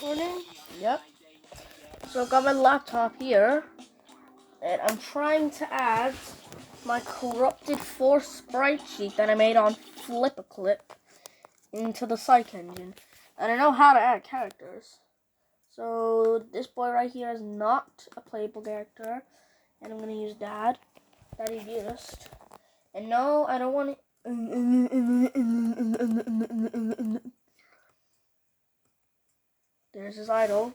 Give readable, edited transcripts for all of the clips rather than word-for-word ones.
Morning? Yep. So I've got my laptop here, and I'm trying to add my corrupted 4 sprite sheet that I made on Flip-A-Clip into the psych engine. And I know how to add characters. So this boy right here is not a playable character, and I'm going to use Daddy Dearest. And no, I don't want to... There's his idol.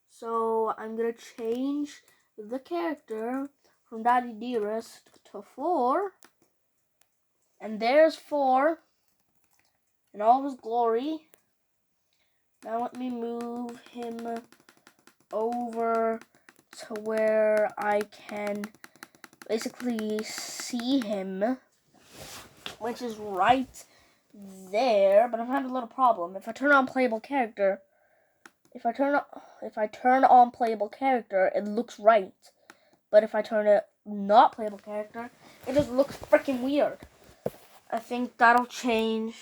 So I'm going to change the character from Daddy Dearest to 4. And there's 4 in all of his glory. Now let me move him over to where I can basically see him, which is right there. But I'm having a little problem. If I turn on playable character, if I turn on playable character, it looks right. But if I turn it not playable character, it just looks freaking weird. I think that'll change.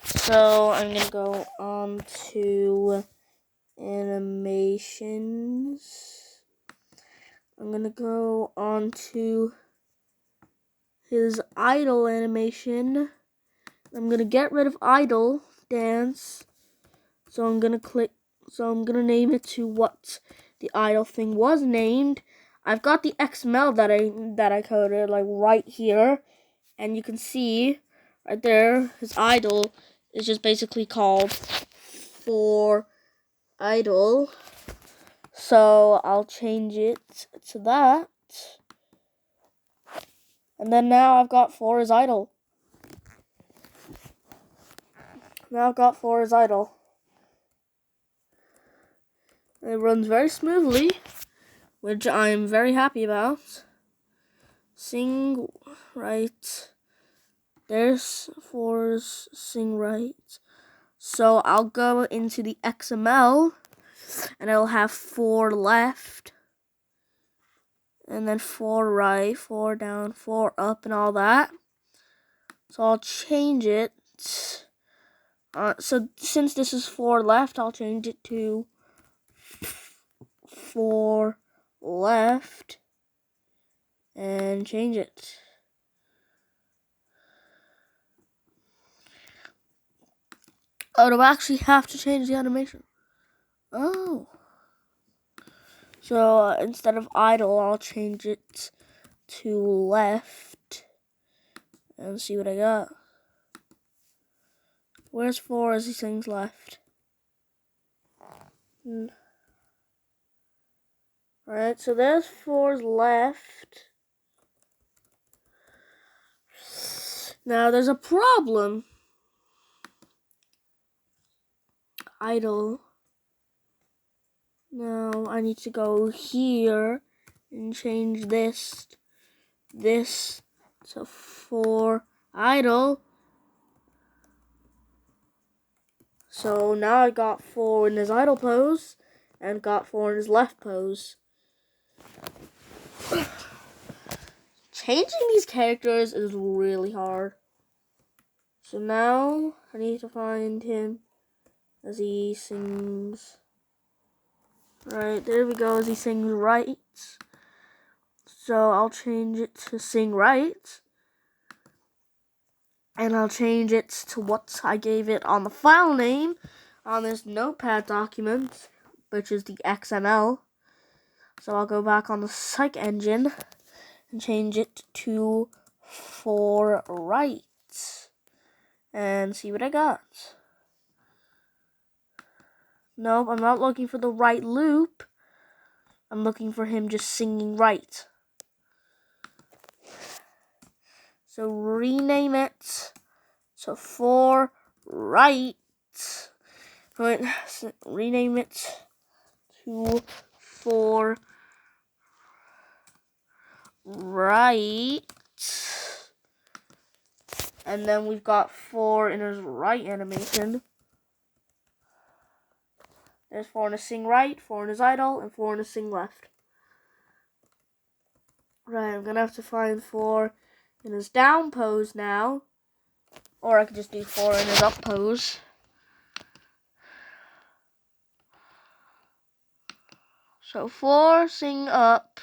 So I'm gonna go on to animations. I'm gonna go on to his idol animation. I'm gonna get rid of idol dance. So I'm gonna name it to what the idol thing was named. I've got the XML that I coded like right here, and you can see right there his idol is just basically called for idol. So I'll change it to that, and then now I've got for his idol. It runs very smoothly, which I'm very happy about. Sing right. There's 4's sing right. So I'll go into the XML, and I'll have 4 left. And then 4 right, 4 down, 4 up, and all that. So I'll change it. So since this is 4 left, I'll change it to 4 left and change it. Oh, do I actually have to change the animation? Oh. So instead of idle, I'll change it to left and see what I got. Where's 4 as he sings left? Alright, so there's 4's left. Now there's a problem. Idle. Now I need to go here and change this to 4 idle. So now I got 4 in his idle pose and got 4 in his left pose. Changing these characters is really hard. So now I need to find him as he sings. Right, there we go, as he sings right. So I'll change it to sing right. And I'll change it to what I gave it on the file name on this notepad document, which is the XML. So I'll go back on the psych engine and change it to for right and see what I got. Nope, I'm not looking for the right loop. I'm looking for him just singing right. So rename it to for right. Right, so rename it to for right. And then we've got 4 in his right animation. There's 4 in his sing right, 4 in his idle, and 4 in his sing left. Right, I'm gonna have to find 4 in his down pose now. Or I could just do 4 in his up pose. So 4, sing up.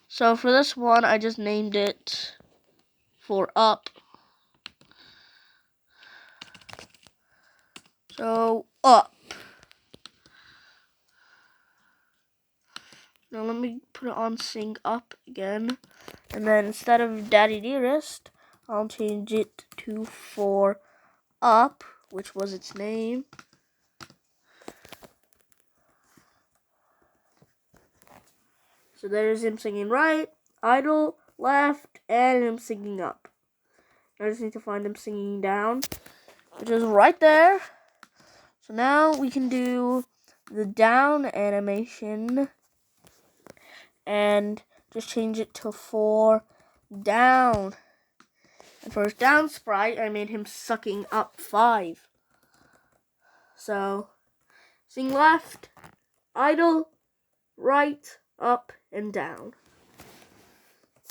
So for this one, I just named it for up. So up. Now let me put it on sing up again. And then instead of Daddy Dearest, I'll change it to for up, which was its name. So there's him singing right, idle, left, and him singing up. I just need to find him singing down, which is right there. So now we can do the down animation and just change it to for down. And for his down sprite, I made him sucking up 5. So sing left, idle, right, up, and down.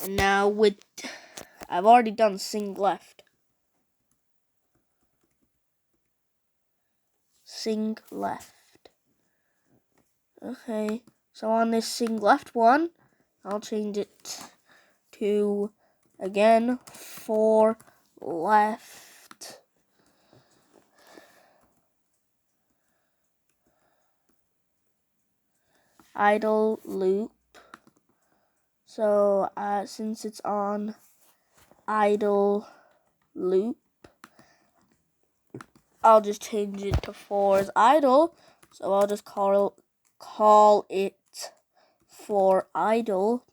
And now I've already done sing left. Sing left. Okay, so on this sing left one, I'll change it to, again, for left. Idle loop. So since it's on idle loop, I'll just change it to 4 as idle. So I'll just call it for idle.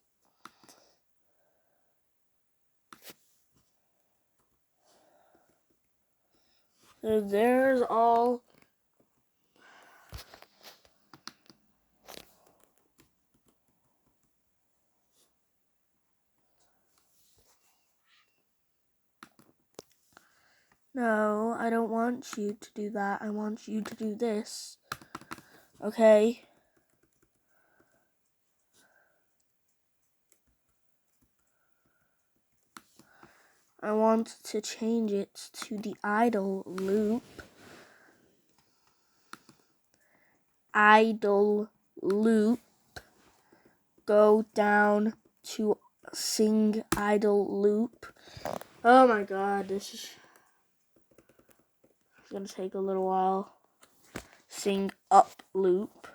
So there's all. No, I don't want you to do that. I want you to do this. Okay? I want to change it to the idle loop. Idle loop. Go down to sing idle loop. Oh my god, this is gonna take a little while. Sing up loop.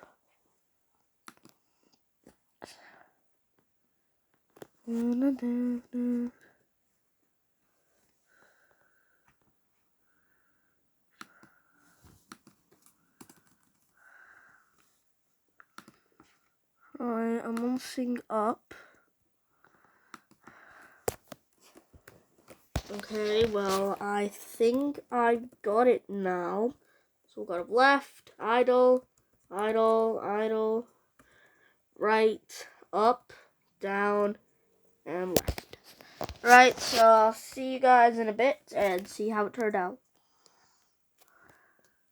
Alright, I'm gonna sing up. Okay, well, I think I've got it now. So we've got left, idle, idle, idle, right, up, down, and left. Right, so I'll see you guys in a bit and see how it turned out.